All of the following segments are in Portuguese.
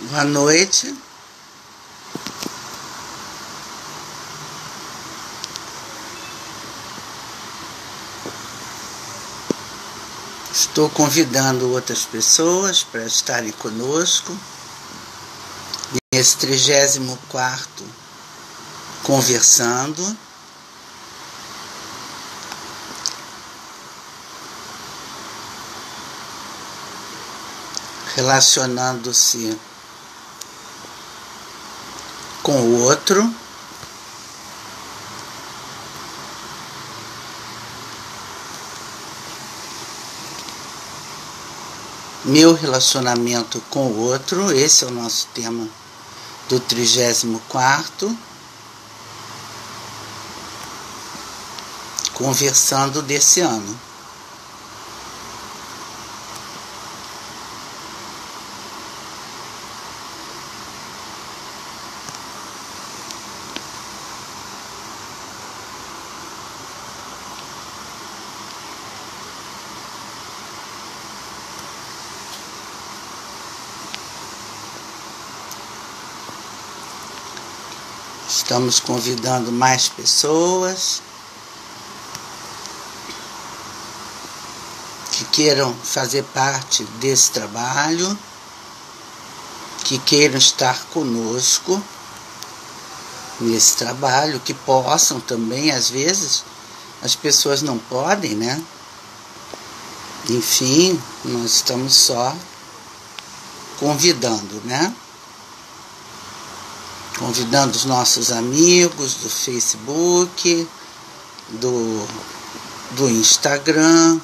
Boa noite. Estou convidando outras pessoas para estarem conosco nesse 34º Conversando. Relacionando-se com o outro. Meu relacionamento com o outro, esse é o nosso tema do 34º Conversando desse ano. Estamos convidando mais pessoas que queiram fazer parte desse trabalho, que queiram estar conosco nesse trabalho, que possam também, às vezes, as pessoas não podem, né? Enfim, nós estamos só convidando, né? Convidando os nossos amigos do Facebook, do Instagram,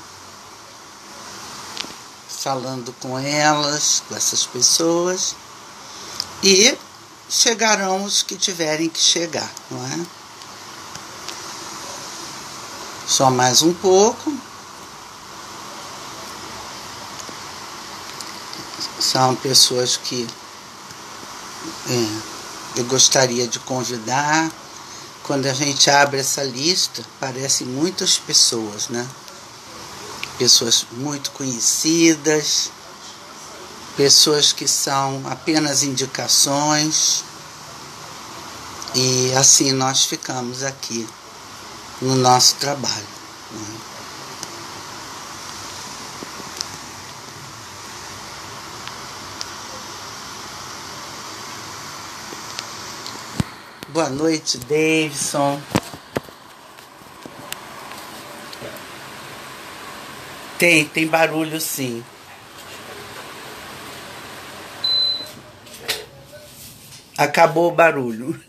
falando com elas, com essas pessoas, e chegarão os que tiverem que chegar, não é? Só mais um pouco. São pessoas que eu gostaria de convidar. Quando a gente abre essa lista, parecem muitas pessoas, né? Pessoas muito conhecidas, pessoas que são apenas indicações, e assim nós ficamos aqui no nosso trabalho, né? Boa noite, Davidson. Tem barulho, sim. Acabou o barulho.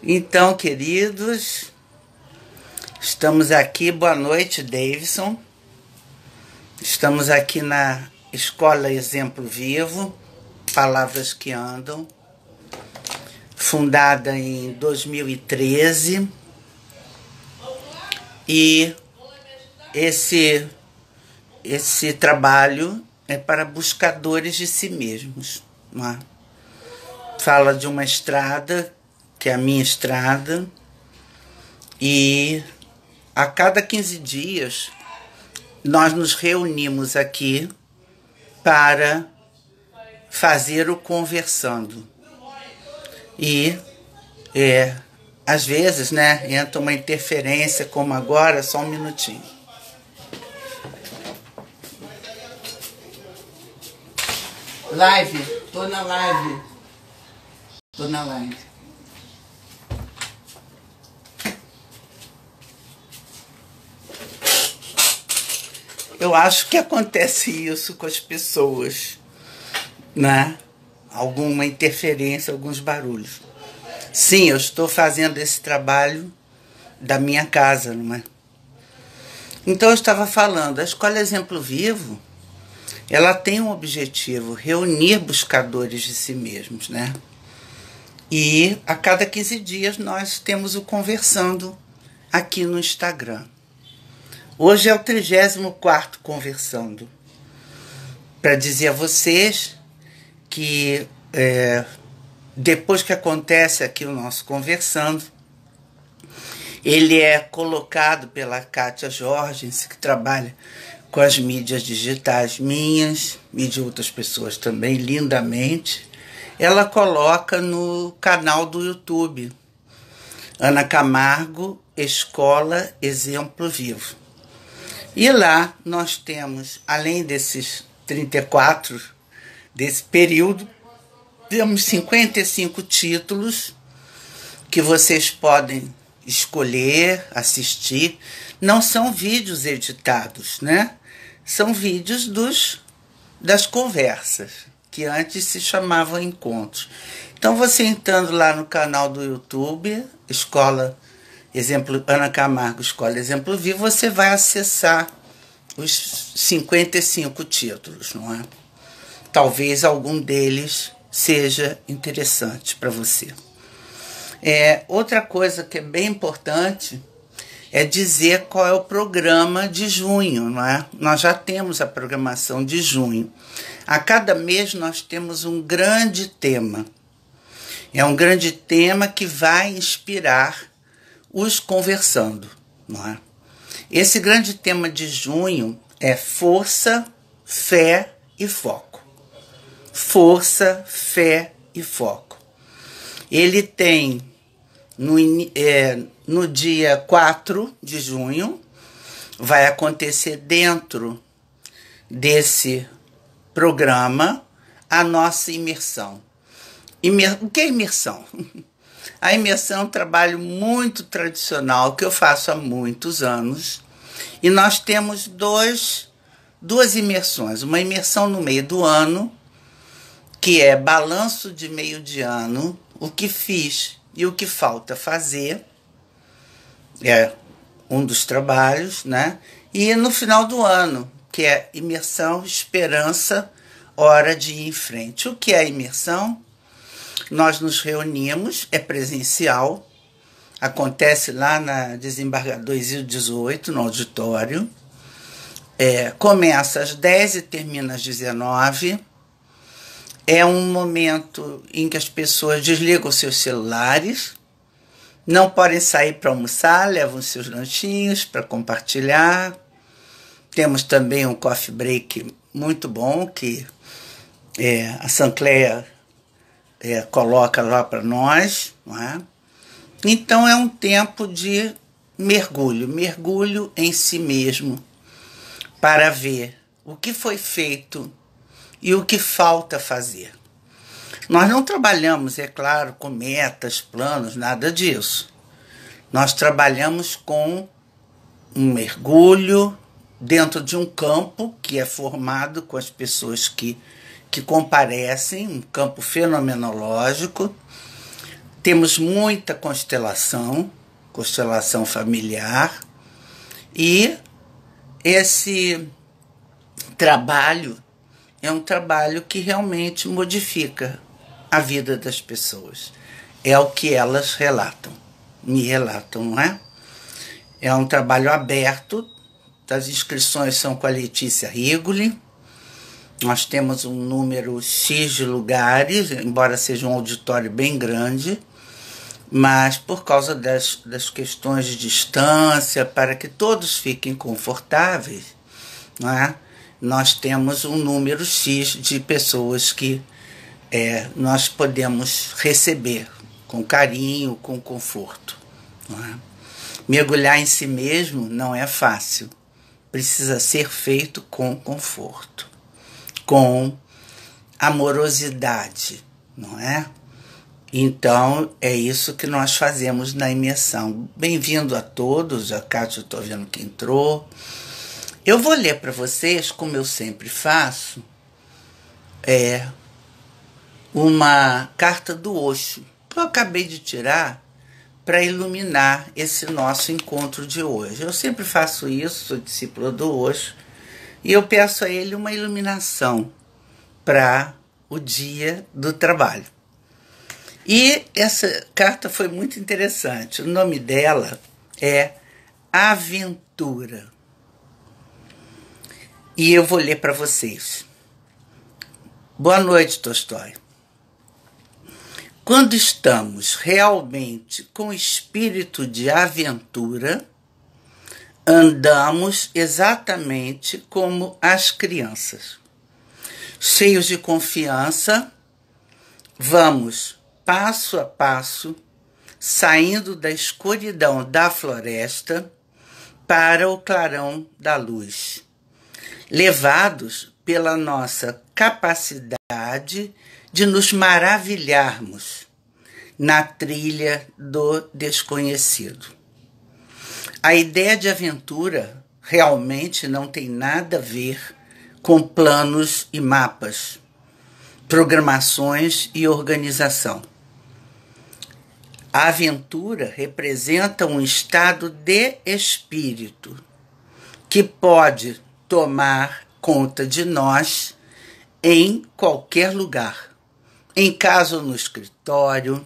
Então, queridos, estamos aqui. Boa noite, Davidson. Estamos aqui na Escola Exemplo Vivo, Palavras que Andam, fundada em 2013, e esse trabalho é para buscadores de si mesmos, não é? Fala de uma estrada, que é a minha estrada, e a cada 15 dias nós nos reunimos aqui para fazer o Conversando. E às vezes, né, entra uma interferência como agora. Só um minutinho. Live, tô na live. Eu acho que acontece isso com as pessoas, né? Alguma interferência, alguns barulhos. Sim, eu estou fazendo esse trabalho da minha casa, não é? Então eu estava falando, a Escola Exemplo Vivo, ela tem um objetivo: reunir buscadores de si mesmos, né? E a cada 15 dias nós temos o Conversando aqui no Instagram. Hoje é o 34º Conversando, para dizer a vocês que depois que acontece aqui o nosso Conversando, ele é colocado pela Kátia Jorgens, que trabalha com as mídias digitais minhas e de outras pessoas também, lindamente. Ela coloca no canal do YouTube, Ana Camargo, Escola Exemplo Vivo. E lá nós temos, além desses 34 desse período, temos 55 títulos que vocês podem escolher, assistir. Não são vídeos editados, né? São vídeos das conversas, que antes se chamavam encontros. Então, você entrando lá no canal do YouTube, Ana Camargo, Escola Exemplo Vivo, você vai acessar os 55 títulos, não é? Talvez algum deles seja interessante para você. Outra coisa que é bem importante é dizer qual é o programa de junho, não é? Nós já temos a programação de junho. A cada mês nós temos um grande tema. É um grande tema que vai inspirar os conversando, não é? Esse grande tema de junho é força, fé e foco. Força, fé e foco. Ele tem no dia 4 de junho, vai acontecer dentro desse programa a nossa imersão. O que é imersão? A imersão é um trabalho muito tradicional que eu faço há muitos anos. E nós temos duas imersões. Uma imersão no meio do ano, que é balanço de meio de ano, o que fiz e o que falta fazer. É um dos trabalhos, né? E no final do ano, que é imersão, esperança, hora de ir em frente. O que é imersão? Nós nos reunimos, é presencial, acontece lá na Desembargador Isidro 18, no auditório. Começa às 10 e termina às 19. É um momento em que as pessoas desligam seus celulares, não podem sair para almoçar, levam seus lanchinhos para compartilhar. Temos também um coffee break muito bom, que a Sancleia coloca lá para nós, não é? Então é um tempo de mergulho em si mesmo, para ver o que foi feito e o que falta fazer. Nós não trabalhamos, é claro, com metas, planos, nada disso. Nós trabalhamos com um mergulho dentro de um campo que é formado com as pessoas que comparecem, um campo fenomenológico. Temos muita constelação familiar, e esse trabalho é um trabalho que realmente modifica a vida das pessoas. É o que elas me relatam, não é? É um trabalho aberto, as inscrições são com a Letícia Rigoli. Nós temos um número X de lugares, embora seja um auditório bem grande, mas por causa das questões de distância, para que todos fiquem confortáveis, não é? Nós temos um número X de pessoas que nós podemos receber com carinho, com conforto, não é? Mergulhar em si mesmo não é fácil, precisa ser feito com conforto, com amorosidade, não é? Então, é isso que nós fazemos na imersão. Bem-vindo a todos, a Cátia, eu estou vendo que entrou. Eu vou ler para vocês, como eu sempre faço, uma carta do Osho, que eu acabei de tirar para iluminar esse nosso encontro de hoje. Eu sempre faço isso, sou discípula do Osho, e eu peço a ele uma iluminação para o dia do trabalho. E essa carta foi muito interessante. O nome dela é Aventura. E eu vou ler para vocês. Boa noite, Tolstói. Quando estamos realmente com espírito de aventura, andamos exatamente como as crianças. Cheios de confiança, vamos passo a passo, saindo da escuridão da floresta para o clarão da luz, levados pela nossa capacidade de nos maravilharmos na trilha do desconhecido. A ideia de aventura realmente não tem nada a ver com planos e mapas, programações e organização. A aventura representa um estado de espírito que pode tomar conta de nós em qualquer lugar, em casa ou no escritório,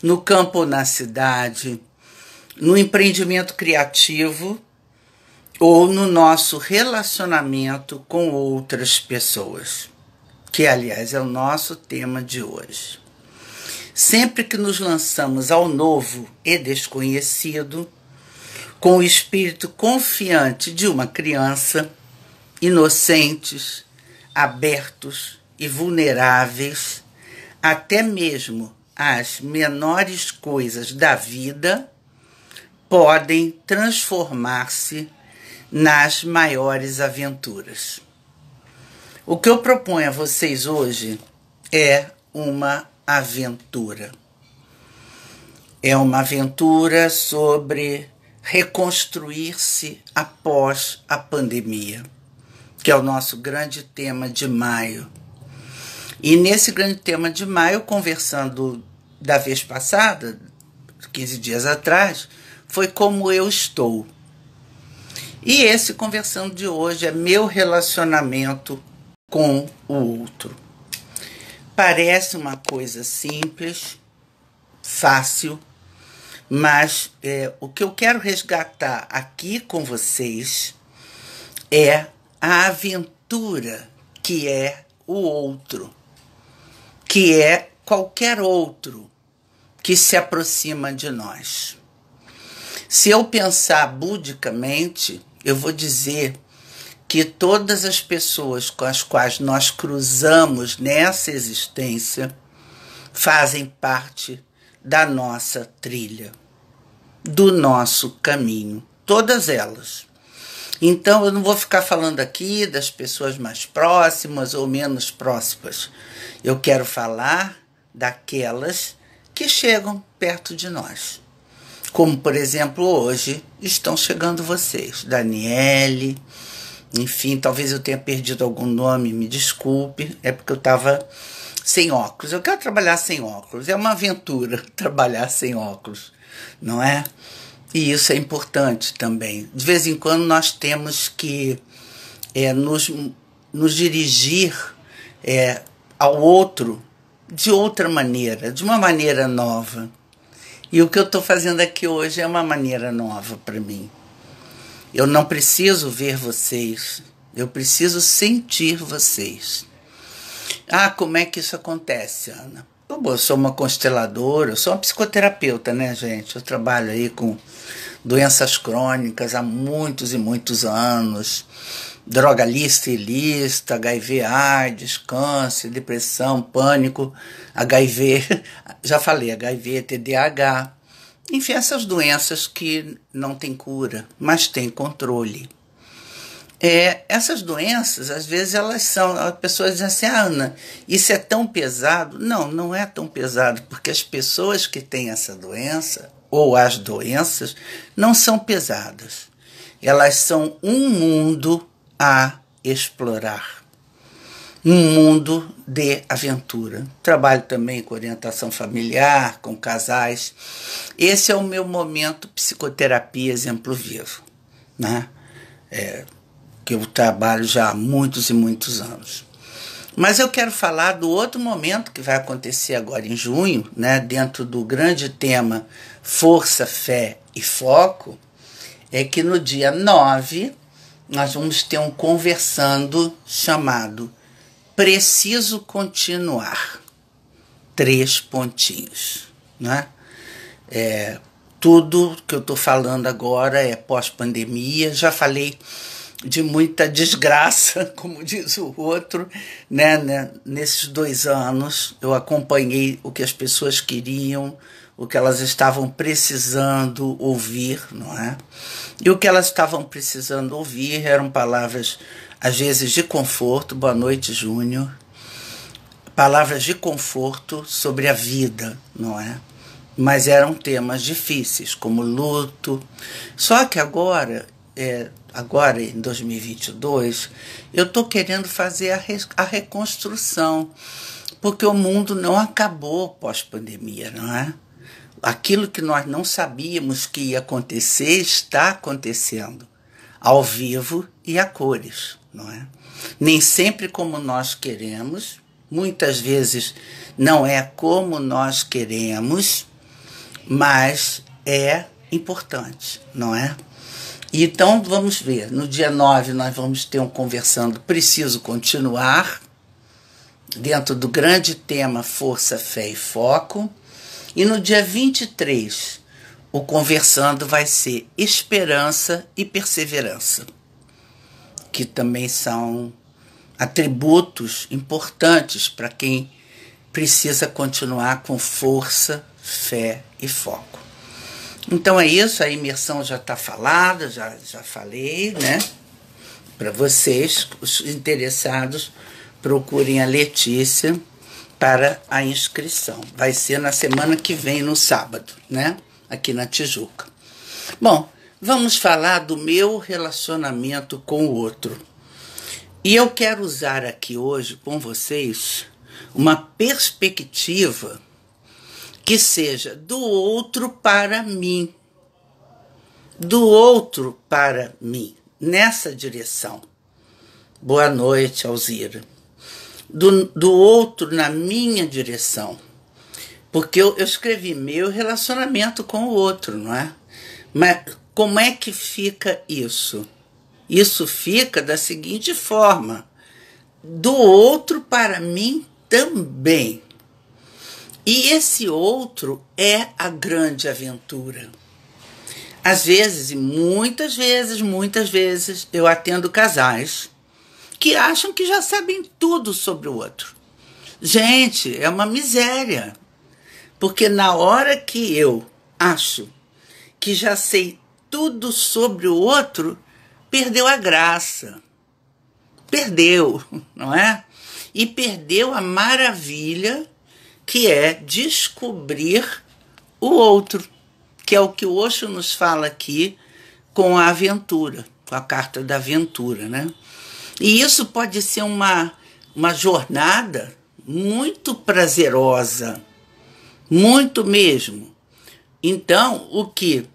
no campo ou na cidade, no empreendimento criativo ou no nosso relacionamento com outras pessoas, que, aliás, é o nosso tema de hoje. Sempre que nos lançamos ao novo e desconhecido, com o espírito confiante de uma criança, inocentes, abertos e vulneráveis, até mesmo as menores coisas da vida podem transformar-se nas maiores aventuras. O que eu proponho a vocês hoje é uma aventura. É uma aventura sobre reconstruir-se após a pandemia, que é o nosso grande tema de maio. E nesse grande tema de maio, conversando da vez passada, 15 dias atrás, foi como eu estou. E esse conversando de hoje é meu relacionamento com o outro. Parece uma coisa simples, fácil, mas o que eu quero resgatar aqui com vocês é a aventura que é o outro, que é qualquer outro que se aproxima de nós. Se eu pensar budicamente, eu vou dizer que todas as pessoas com as quais nós cruzamos nessa existência fazem parte da nossa trilha, do nosso caminho, todas elas. Então, eu não vou ficar falando aqui das pessoas mais próximas ou menos próximas. Eu quero falar daquelas que chegam perto de nós. Como, por exemplo, hoje estão chegando vocês, Daniele, enfim, talvez eu tenha perdido algum nome, me desculpe, é porque eu estava sem óculos. Eu quero trabalhar sem óculos, é uma aventura trabalhar sem óculos, não é? E isso é importante também. De vez em quando nós temos que nos dirigir ao outro de outra maneira, de uma maneira nova. E o que eu estou fazendo aqui hoje é uma maneira nova para mim. Eu não preciso ver vocês, eu preciso sentir vocês. Ah, como é que isso acontece, Ana? Eu sou uma consteladora, eu sou uma psicoterapeuta, né, gente? Eu trabalho aí com doenças crônicas há muitos e muitos anos. Droga lista e ilícita, HIV, AIDS, câncer, depressão, pânico, HIV, já falei, HIV, TDAH. Enfim, essas doenças que não têm cura, mas têm controle. Essas doenças, às vezes, as pessoas dizem assim, Ana, isso é tão pesado. Não, não é tão pesado, porque as pessoas que têm essa doença, ou as doenças, não são pesadas. Elas são um mundo a explorar. Um mundo de aventura. Trabalho também com orientação familiar, com casais. Esse é o meu momento psicoterapia exemplo vivo, né? Que eu trabalho já há muitos e muitos anos. Mas eu quero falar do outro momento que vai acontecer agora em junho, né? Dentro do grande tema Força, Fé e Foco, é que no dia 9 nós vamos ter um conversando chamado Preciso Continuar. 3 pontinhos, né? tudo que eu estou falando agora é pós-pandemia. Já falei de muita desgraça, como diz o outro, né? Nesses 2 anos eu acompanhei o que as pessoas queriam, o que elas estavam precisando ouvir, não é? E o que elas estavam precisando ouvir eram palavras, às vezes, de conforto. Boa noite, Júnior. Palavras de conforto sobre a vida, não é? Mas eram temas difíceis, como luto. Só que agora em 2022, eu estou querendo fazer a reconstrução, porque o mundo não acabou pós-pandemia, não é? Aquilo que nós não sabíamos que ia acontecer está acontecendo, ao vivo e a cores, não é? Nem sempre como nós queremos, muitas vezes não é como nós queremos, mas é importante, não é? Então, vamos ver, no dia 9 nós vamos ter um Conversando Preciso Continuar, dentro do grande tema Força, Fé e Foco. E no dia 23, o Conversando vai ser Esperança e Perseverança, que também são atributos importantes para quem precisa continuar com força, fé e foco. Então é isso, a imersão já está falada, já falei, né? Para vocês, os interessados, procurem a Letícia para a inscrição. Vai ser na semana que vem, no sábado, né? Aqui na Tijuca. Bom, vamos falar do meu relacionamento com o outro. E eu quero usar aqui hoje com vocês uma perspectiva que seja do outro para mim. Do outro para mim, nessa direção. Boa noite, Alzira. Do outro na minha direção. Porque eu escrevi meu relacionamento com o outro, não é? Mas como é que fica isso? Isso fica da seguinte forma: do outro para mim também. E esse outro é a grande aventura. Às vezes, e muitas vezes, eu atendo casais que acham que já sabem tudo sobre o outro. Gente, é uma miséria. Porque na hora que eu acho que já sei tudo sobre o outro, perdeu a graça. Perdeu, não é? E perdeu a maravilha que é descobrir o outro, que é o que o Osho nos fala aqui com a aventura, com a carta da aventura, né? E isso pode ser uma jornada muito prazerosa, muito mesmo. Então, o que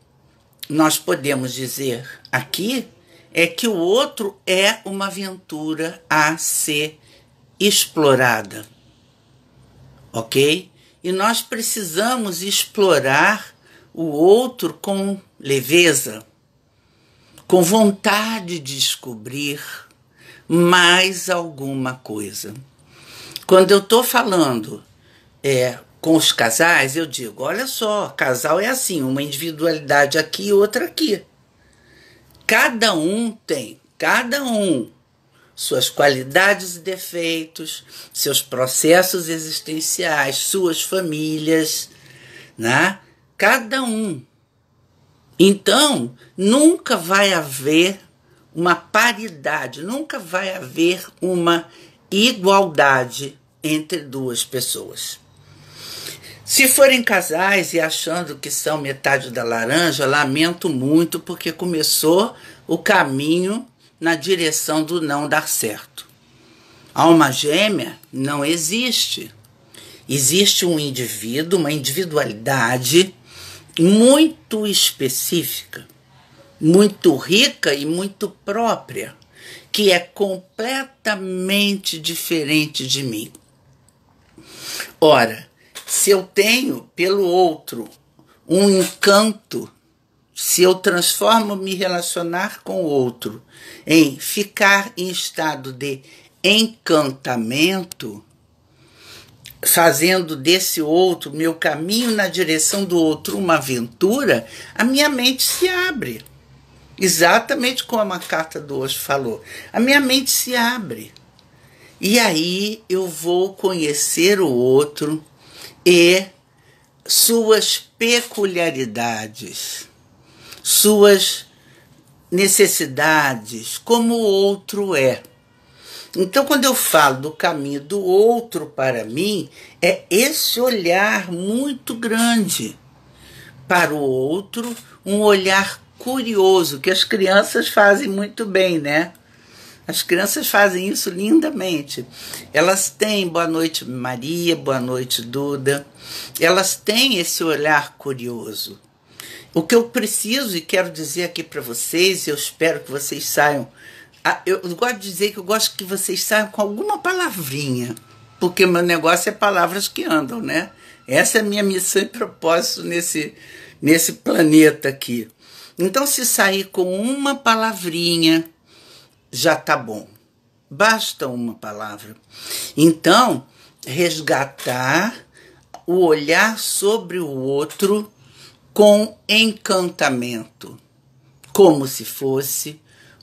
nós podemos dizer aqui é que o outro é uma aventura a ser explorada, ok? E nós precisamos explorar o outro com leveza, com vontade de descobrir mais alguma coisa. Quando eu estou falando com os casais, eu digo, olha só, casal é assim, uma individualidade aqui e outra aqui. Cada um tem, suas qualidades e defeitos, seus processos existenciais, suas famílias, né? Cada um. Então, nunca vai haver uma paridade, nunca vai haver uma igualdade entre duas pessoas. Se forem casais e achando que são metade da laranja, lamento muito, porque começou o caminho na direção do não dar certo. Alma gêmea não existe. Existe um indivíduo, uma individualidade muito específica, muito rica e muito própria, que é completamente diferente de mim. Ora, se eu tenho pelo outro um encanto, se eu transformo me relacionar com o outro em ficar em estado de encantamento, fazendo desse outro, meu caminho na direção do outro, uma aventura, a minha mente se abre. Exatamente como a carta do Osho falou. A minha mente se abre. E aí eu vou conhecer o outro e suas peculiaridades, suas necessidades, como o outro é. Então, quando eu falo do caminho do outro para mim, é esse olhar muito grande para o outro, um olhar curioso, que as crianças fazem muito bem, né? As crianças fazem isso lindamente. Elas têm boa noite Maria, boa noite Duda. Elas têm esse olhar curioso. O que eu preciso e quero dizer aqui para vocês, eu espero que vocês saiam. Eu gosto de dizer que eu gosto que vocês saiam com alguma palavrinha, porque meu negócio é palavras que andam, né? Essa é a minha missão e propósito nesse planeta aqui. Então, se sair com uma palavrinha, já tá bom. Basta uma palavra. Então, resgatar o olhar sobre o outro com encantamento, como se fosse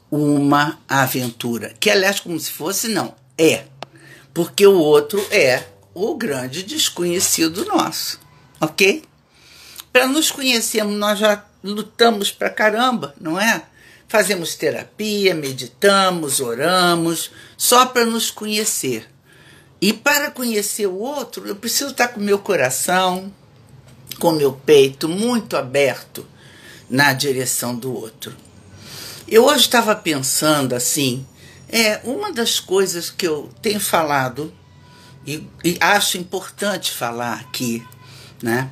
uma aventura. Que, aliás, como se fosse, não, é. Porque o outro é o grande desconhecido nosso, ok? Para nos conhecermos, nós já lutamos pra caramba, não é? Fazemos terapia, meditamos, oramos, só para nos conhecer. E para conhecer o outro, eu preciso estar com o meu coração, com o meu peito muito aberto na direção do outro. Eu hoje estava pensando assim, uma das coisas que eu tenho falado e acho importante falar aqui, né?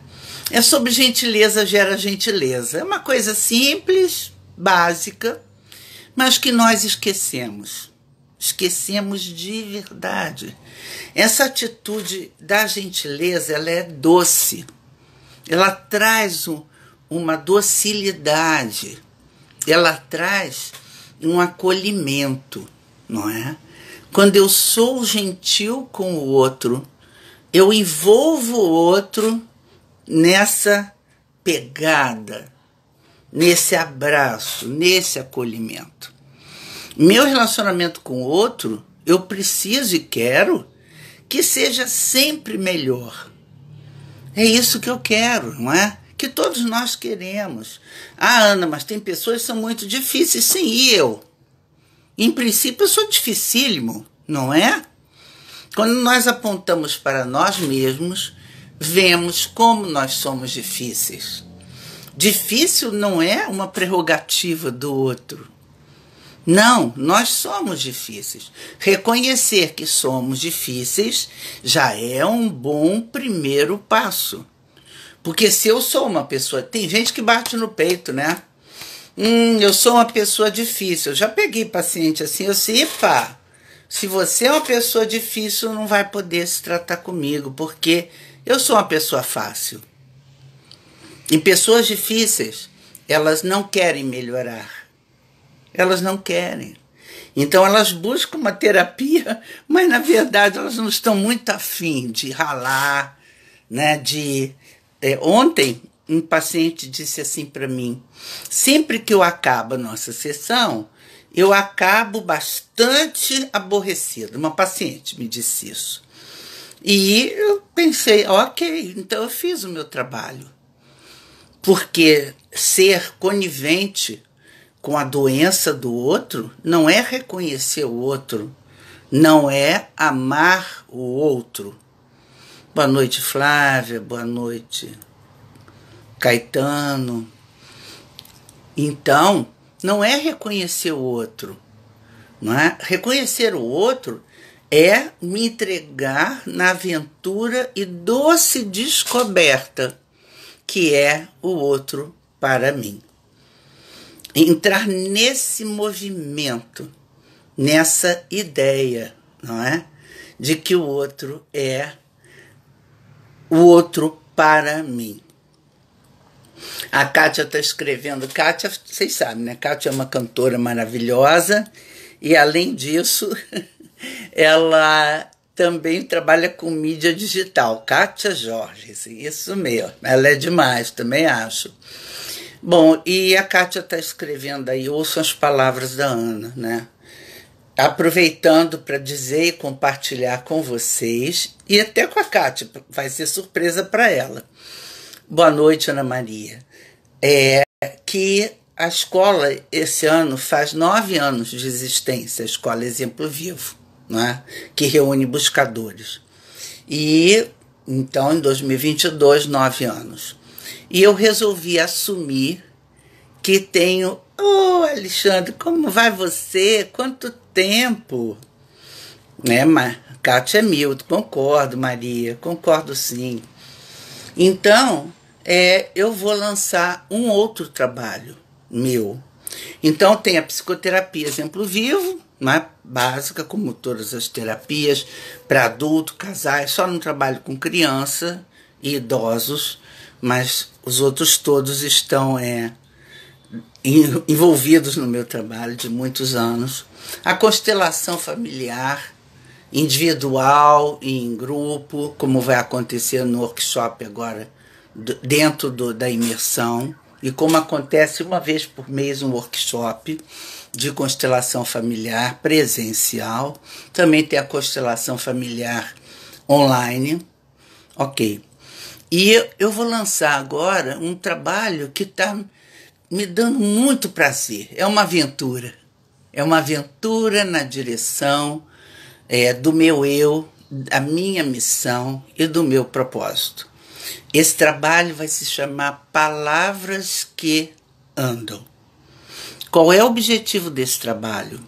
É sobre gentileza gera gentileza. É uma coisa simples, básica, mas que nós esquecemos. Esquecemos de verdade. Essa atitude da gentileza, ela é doce. Ela traz uma docilidade. Ela traz um acolhimento, não é? Quando eu sou gentil com o outro, eu envolvo o outro nessa pegada, nesse abraço, nesse acolhimento. Meu relacionamento com o outro, eu preciso e quero que seja sempre melhor. É isso que eu quero, não é? Que todos nós queremos. Ah, Ana, mas tem pessoas que são muito difíceis. Sim, e eu? Em princípio, eu sou dificílimo, não é? Quando nós apontamos para nós mesmos, vemos como nós somos difíceis. Difícil não é uma prerrogativa do outro. Não, nós somos difíceis. Reconhecer que somos difíceis já é um bom primeiro passo. Porque se eu sou uma pessoa... Tem gente que bate no peito, né? Eu sou uma pessoa difícil. Eu já peguei paciente assim, eu sei, pá, se você é uma pessoa difícil, não vai poder se tratar comigo, porque eu sou uma pessoa fácil. E pessoas difíceis, elas não querem melhorar. Elas não querem. Então elas buscam uma terapia, mas na verdade elas não estão muito afim de ralar, né? Ontem um paciente disse assim para mim, sempre que eu acabo a nossa sessão, eu acabo bastante aborrecido. Uma paciente me disse isso. E eu pensei, ok, então eu fiz o meu trabalho. Porque ser conivente com a doença do outro não é reconhecer o outro, não é amar o outro. Boa noite, Flávia, boa noite, Caetano. Então, não é reconhecer o outro, não é? Reconhecer o outro é me entregar na aventura e doce descoberta que é o outro para mim. Entrar nesse movimento, nessa ideia, não é? De que o outro é o outro para mim. A Kátia está escrevendo. Kátia, vocês sabem, né? Kátia é uma cantora maravilhosa e, além disso, ela também trabalha com mídia digital. Kátia Jorge, isso mesmo. Ela é demais, também acho. Bom, e a Kátia está escrevendo aí, ouçam as palavras da Ana, né? Aproveitando para dizer e compartilhar com vocês, e até com a Kátia, vai ser surpresa para ela. Boa noite, Ana Maria. Que a escola, esse ano, faz 9 anos de existência, a Escola Exemplo Vivo, né? Que reúne buscadores. E, então, em 2022, 9 anos. E eu resolvi assumir que tenho... Oh, Alexandre, como vai você? Quanto tempo? Né, Kátia Milton, concordo, Maria, concordo sim. Então, eu vou lançar um outro trabalho meu. Então, tem a psicoterapia Exemplo Vivo, né, básica, como todas as terapias, para adulto, casais, só não trabalho com criança e idosos, mas os outros todos estão envolvidos no meu trabalho de muitos anos. A constelação familiar, individual e em grupo, como vai acontecer no workshop agora, dentro da imersão, e como acontece uma vez por mês um workshop de constelação familiar presencial. Também tem a constelação familiar online. Ok. E eu vou lançar agora um trabalho que está me dando muito prazer. É uma aventura. É uma aventura na direção do meu eu, da minha missão e do meu propósito. Esse trabalho vai se chamar Palavras que Andam. Qual é o objetivo desse trabalho?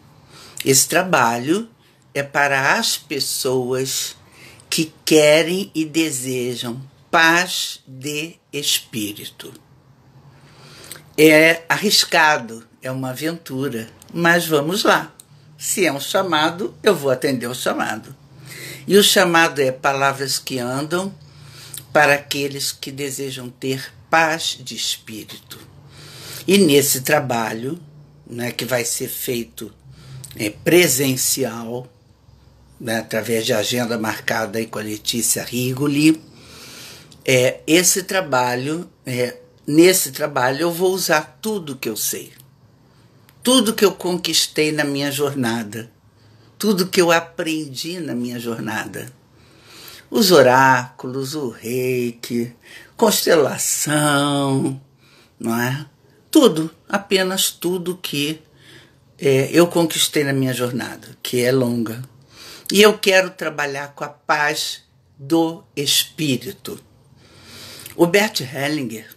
Esse trabalho é para as pessoas que querem e desejam paz de espírito. É arriscado, é uma aventura, mas vamos lá. Se é um chamado, eu vou atender o chamado. E o chamado é Palavras que Andam para aqueles que desejam ter paz de espírito. E nesse trabalho, né, que vai ser feito presencial, né, através de agenda marcada aí com a Letícia Rigoli, nesse trabalho eu vou usar tudo que eu sei, tudo que eu conquistei na minha jornada, tudo que eu aprendi na minha jornada. Os oráculos, o reiki, constelação, não é? Tudo, apenas tudo que eu conquistei na minha jornada, que é longa. E eu quero trabalhar com a paz do espírito. O Bert Hellinger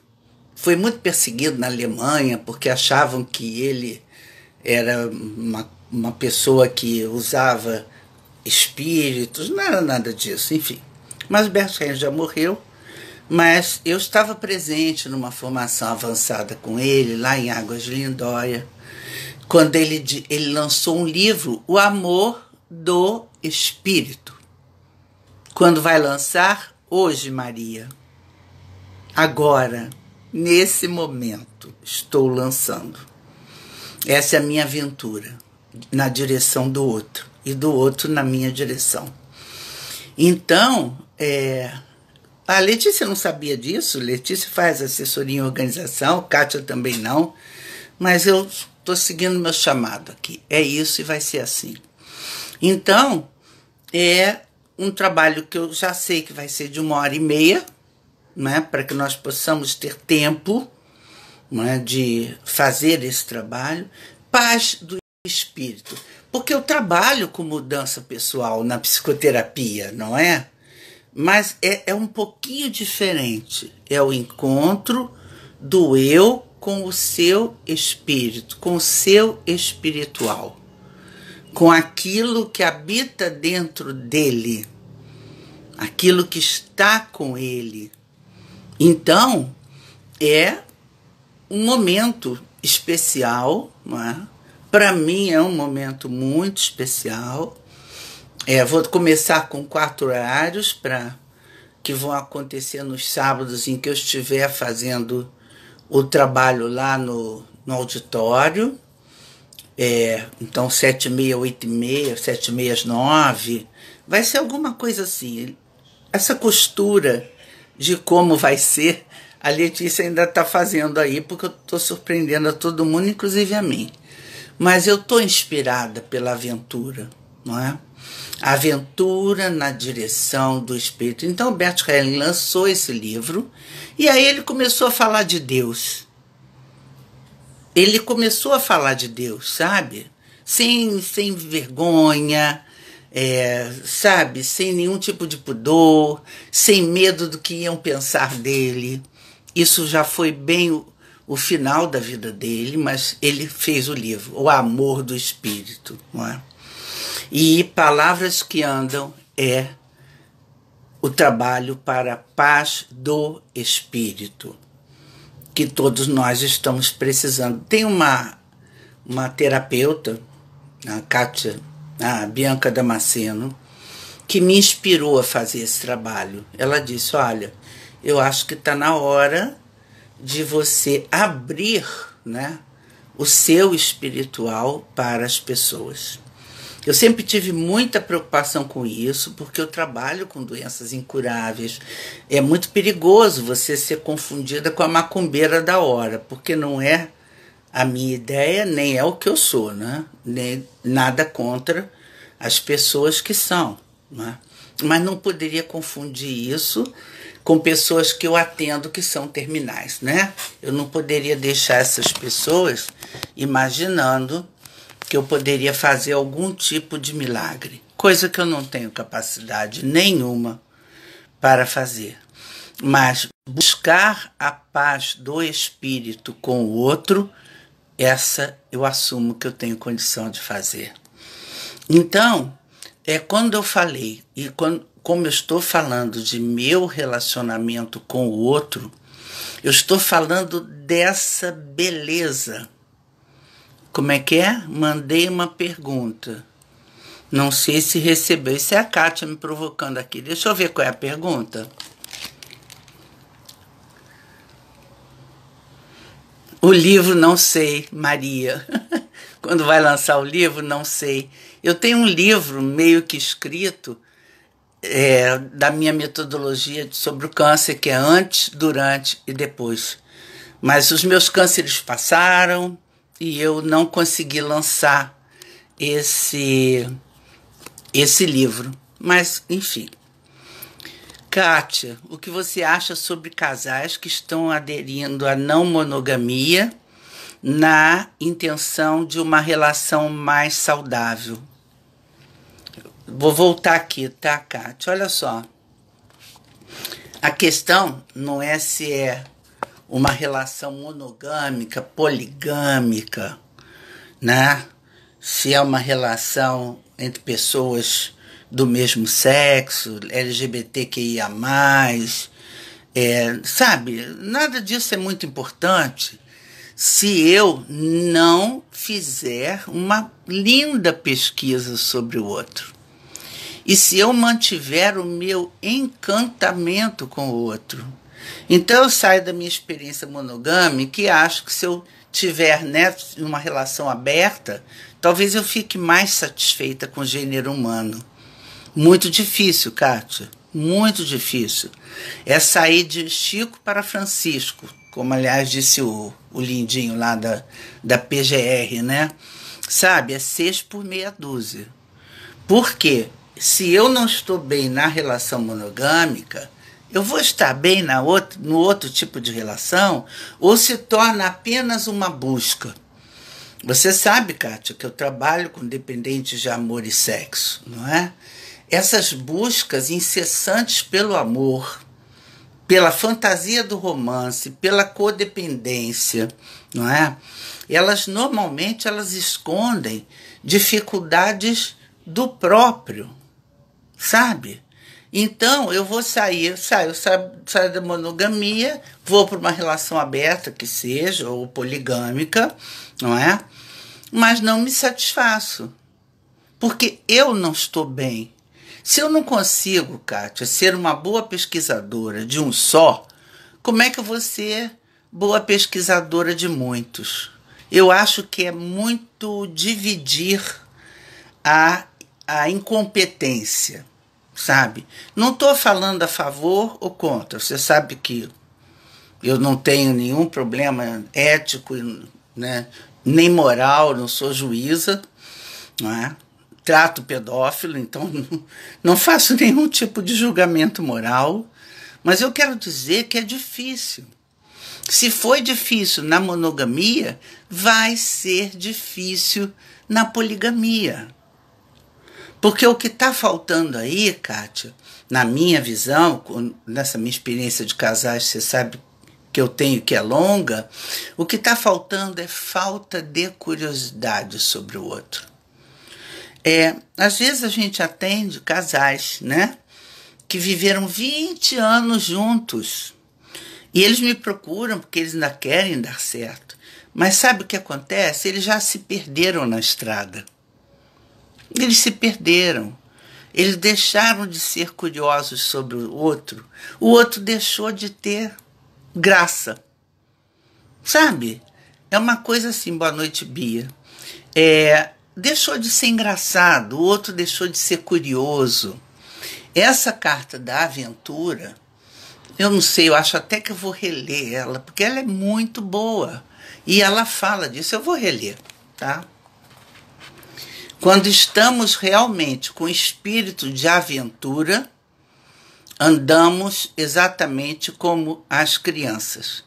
foi muito perseguido na Alemanha porque achavam que ele era uma pessoa que usava espíritos, não era nada disso, enfim. Mas o Bert Hellinger já morreu, mas eu estava presente numa formação avançada com ele, lá em Águas de Lindóia, quando ele lançou um livro, O Amor do Espírito. Quando vai lançar? Hoje, Maria. Agora, nesse momento, estou lançando. Essa é a minha aventura, na direção do outro, e do outro na minha direção. Então, a Letícia não sabia disso, Letícia faz assessoria em organização, Kátia também não, mas eu estou seguindo meu chamado aqui. É isso e vai ser assim. Então, é um trabalho que eu já sei que vai ser de 1h30, né, para que nós possamos ter tempo, né, de fazer esse trabalho. Paz do espírito. Porque eu trabalho com mudança pessoal na psicoterapia, não é? Mas é um pouquinho diferente. É o encontro do eu com o seu espírito, com o seu espiritual, com aquilo que habita dentro dele, aquilo que está com ele. Então, é um momento especial, não é? Para mim é um momento muito especial. Vou começar com 4 horários que vão acontecer nos sábados em que eu estiver fazendo o trabalho lá no auditório. Então 7h30, 8h30, 7h30 às 9h. Vai ser alguma coisa assim. Essa costura de como vai ser, a Letícia ainda está fazendo aí, porque eu estou surpreendendo a todo mundo, inclusive a mim. Mas eu estou inspirada pela aventura, não é? A aventura na direção do Espírito. Então, o Bert Helling lançou esse livro e aí ele começou a falar de Deus. Ele começou a falar de Deus, sabe? Sem vergonha, sabe? Sem nenhum tipo de pudor, sem medo do que iam pensar dele. Isso já foi bem o final da vida dele, mas ele fez o livro, O Amor do Espírito, não é? E Palavras que Andam é o trabalho para a paz do Espírito, que todos nós estamos precisando. Tem uma terapeuta, a Kátia, a Bianca Damasceno, que me inspirou a fazer esse trabalho. Ela disse, olha, eu acho que está na hora de você abrir, né, o seu espiritual para as pessoas. Eu sempre tive muita preocupação com isso, porque eu trabalho com doenças incuráveis. É muito perigoso você ser confundida com a macumbeira da hora, porque não é a minha ideia, nem é o que eu sou, né? Nem nada contra as pessoas que são, né? Mas não poderia confundir isso com pessoas que eu atendo que são terminais, né? Eu não poderia deixar essas pessoas imaginando que eu poderia fazer algum tipo de milagre, coisa que eu não tenho capacidade nenhuma para fazer. Mas buscar a paz do espírito com o outro, essa eu assumo que eu tenho condição de fazer. Então, quando eu falei, e como eu estou falando de meu relacionamento com o outro, eu estou falando dessa beleza. Como é que é? Mandei uma pergunta. Não sei se recebeu. Isso é a Kátia me provocando aqui. Deixa eu ver qual é a pergunta. O livro, não sei, Maria. Quando vai lançar o livro, não sei. Eu tenho um livro meio que escrito da minha metodologia sobre o câncer, que é antes, durante e depois. Mas os meus cânceres passaram e eu não consegui lançar esse livro. Mas, enfim. Kátia, o que você acha sobre casais que estão aderindo à não monogamia na intenção de uma relação mais saudável? Vou voltar aqui, tá, Kátia? Olha só. A questão não é se é uma relação monogâmica, poligâmica, né? Se é uma relação entre pessoas do mesmo sexo, LGBTQIA+, sabe? Nada disso é muito importante se eu não fizer uma linda pesquisa sobre o outro. E se eu mantiver o meu encantamento com o outro. Então eu saio da minha experiência monogâmica e acho que se eu tiver, né, uma relação aberta, talvez eu fique mais satisfeita com o gênero humano. Muito difícil, Kátia, muito difícil. É sair de Chico para Francisco, como aliás disse o lindinho lá da PGR, né? Sabe, é 6 por meia dúzia. Por quê? Se eu não estou bem na relação monogâmica, eu vou estar bem no outro tipo de relação, ou se torna apenas uma busca. Você sabe, Kátia, que eu trabalho com dependentes de amor e sexo, não é? Essas buscas incessantes pelo amor, pela fantasia do romance, pela codependência, não é? Normalmente elas escondem dificuldades do próprio, sabe? Então, eu vou saio da monogamia, vou para uma relação aberta, que seja, ou poligâmica, não é? Mas não me satisfaço, porque eu não estou bem. Se eu não consigo, Kátia, ser uma boa pesquisadora de um só, como é que eu vou ser boa pesquisadora de muitos? Eu acho que é muito dividir a incompetência, sabe? Não estou falando a favor ou contra. Você sabe que eu não tenho nenhum problema ético, né, nem moral, não sou juíza, não é? Trato pedófilo, então não faço nenhum tipo de julgamento moral, mas eu quero dizer que é difícil. Se foi difícil na monogamia, vai ser difícil na poligamia. Porque o que está faltando aí, Kátia, na minha visão, nessa minha experiência de casais, você sabe que eu tenho que é longa, o que está faltando é falta de curiosidade sobre o outro. Às vezes a gente atende casais, né, que viveram 20 anos juntos e eles me procuram porque eles ainda querem dar certo. Mas sabe o que acontece? Eles já se perderam na estrada. Eles se perderam. Eles deixaram de ser curiosos sobre o outro deixou de ter graça. Sabe? É uma coisa assim, boa noite, Bia. Deixou de ser engraçado, o outro deixou de ser curioso. Essa carta da aventura, eu não sei, eu acho até que eu vou reler ela, porque ela é muito boa. E ela fala disso, eu vou reler, tá? Quando estamos realmente com espírito de aventura, andamos exatamente como as crianças,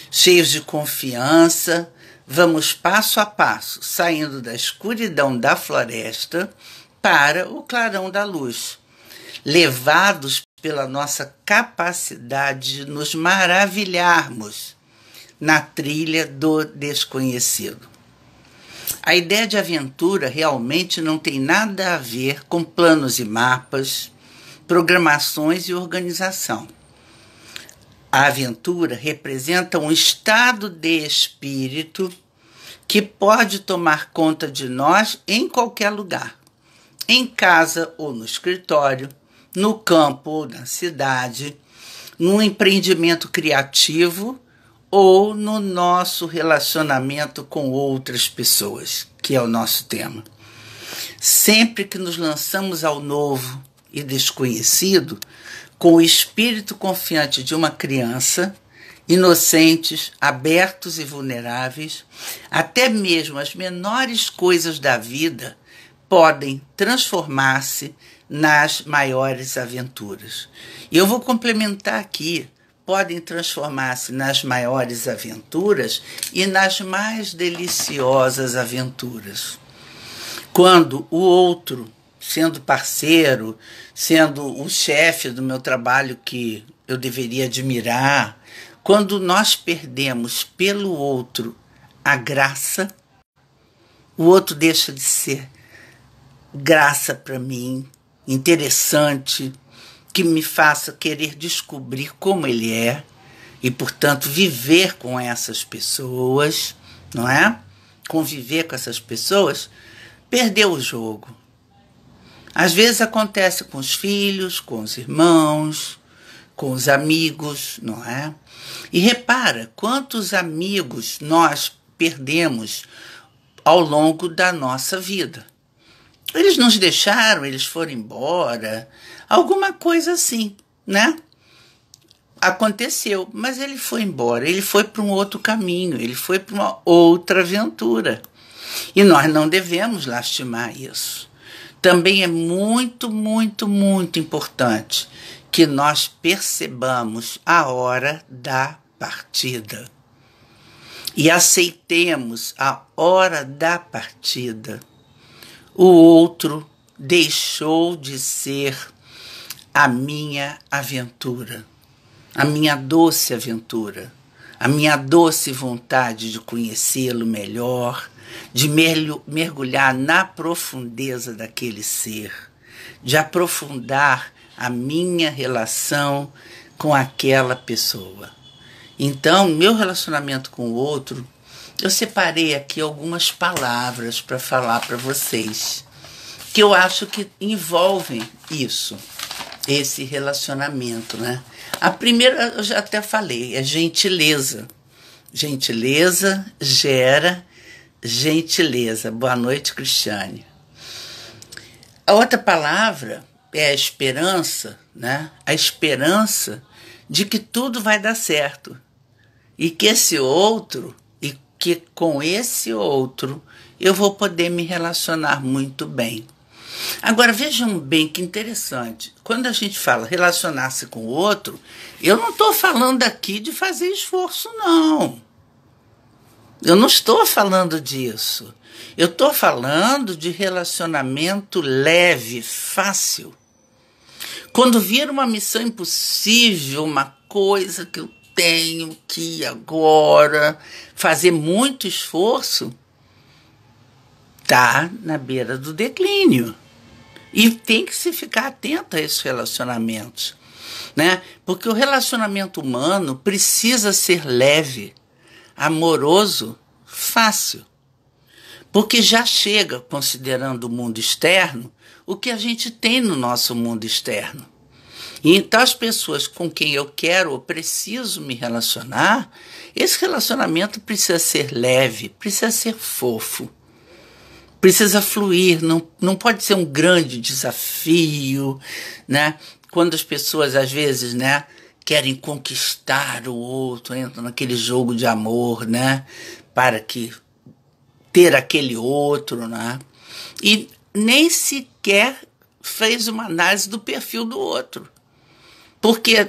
cheios de confiança, vamos passo a passo, saindo da escuridão da floresta para o clarão da luz, levados pela nossa capacidade de nos maravilharmos na trilha do desconhecido. A ideia de aventura realmente não tem nada a ver com planos e mapas, programações e organização. A aventura representa um estado de espírito que pode tomar conta de nós em qualquer lugar, em casa ou no escritório, no campo ou na cidade, num empreendimento criativo ou no nosso relacionamento com outras pessoas, que é o nosso tema. Sempre que nos lançamos ao novo e desconhecido, com o espírito confiante de uma criança, inocentes, abertos e vulneráveis, até mesmo as menores coisas da vida podem transformar-se nas maiores aventuras. E eu vou complementar aqui, podem transformar-se nas maiores aventuras e nas mais deliciosas aventuras. Quando o outro, sendo parceiro, sendo o chefe do meu trabalho que eu deveria admirar, quando nós perdemos pelo outro a graça, o outro deixa de ser graça para mim, interessante, que me faça querer descobrir como ele é e, portanto, viver com essas pessoas, não é? Conviver com essas pessoas, perdeu o jogo. Às vezes acontece com os filhos, com os irmãos, com os amigos, não é? E repara quantos amigos nós perdemos ao longo da nossa vida. Eles nos deixaram, eles foram embora, alguma coisa assim, né? Aconteceu, mas ele foi embora, ele foi para um outro caminho, ele foi para uma outra aventura. E nós não devemos lastimar isso. Também é muito, muito, muito importante que nós percebamos a hora da partida e aceitemos a hora da partida. O outro deixou de ser a minha aventura, a minha doce aventura, a minha doce vontade de conhecê-lo melhor, de mergulhar na profundeza daquele ser, de aprofundar a minha relação com aquela pessoa. Então, meu relacionamento com o outro, eu separei aqui algumas palavras para falar para vocês, que eu acho que envolvem isso, esse relacionamento, né? A primeira, eu já até falei, é gentileza. Gentileza gera gentileza. Boa noite, Cristiane. A outra palavra é a esperança, né? A esperança de que tudo vai dar certo. E que esse outro, e que com esse outro eu vou poder me relacionar muito bem. Agora, vejam bem que interessante. Quando a gente fala relacionar-se com o outro, eu não estou falando aqui de fazer esforço, não. Eu não estou falando disso. Eu estou falando de relacionamento leve, fácil. Quando vir uma missão impossível, uma coisa que eu tenho que agora fazer muito esforço, está na beira do declínio. E tem que se ficar atento a esses relacionamentos, né? Porque o relacionamento humano precisa ser leve, amoroso, fácil. Porque já chega, considerando o mundo externo, o que a gente tem no nosso mundo externo. E então as pessoas com quem eu quero ou preciso me relacionar, esse relacionamento precisa ser leve, precisa ser fofo. Precisa fluir, não pode ser um grande desafio, né? Quando as pessoas, às vezes, né, querem conquistar o outro, entram naquele jogo de amor, né? Para que ter aquele outro, né? E nem sequer fez uma análise do perfil do outro. Porque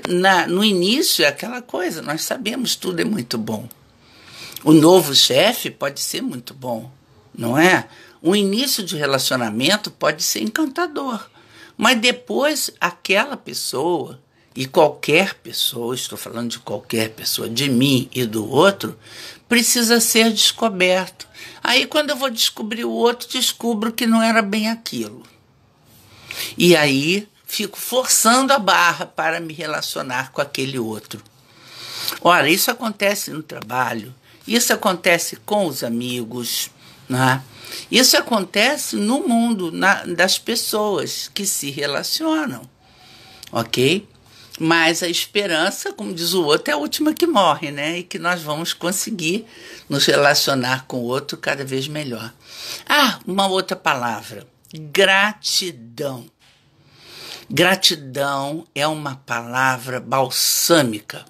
no início é aquela coisa, nós sabemos tudo é muito bom. O novo chefe pode ser muito bom, não é? O início de relacionamento pode ser encantador, mas depois aquela pessoa, e qualquer pessoa, estou falando de qualquer pessoa, de mim e do outro, precisa ser descoberto. Aí quando eu vou descobrir o outro, descubro que não era bem aquilo. E aí fico forçando a barra para me relacionar com aquele outro. Ora, isso acontece no trabalho, isso acontece com os amigos, né? Isso acontece no mundo das pessoas que se relacionam, ok? Mas a esperança, como diz o outro, é a última que morre, né? E que nós vamos conseguir nos relacionar com o outro cada vez melhor. Ah, uma outra palavra, gratidão. Gratidão é uma palavra balsâmica.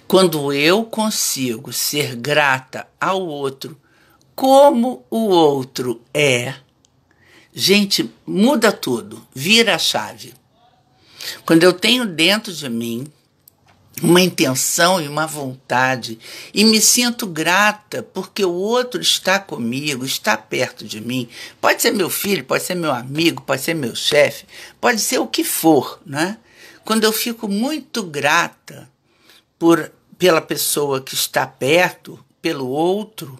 Quando eu consigo ser grata ao outro como o outro é, gente, muda tudo, vira a chave. Quando eu tenho dentro de mim uma intenção e uma vontade e me sinto grata porque o outro está comigo, está perto de mim, pode ser meu filho, pode ser meu amigo, pode ser meu chefe, pode ser o que for, né? Quando eu fico muito grata pela pessoa que está perto, pelo outro,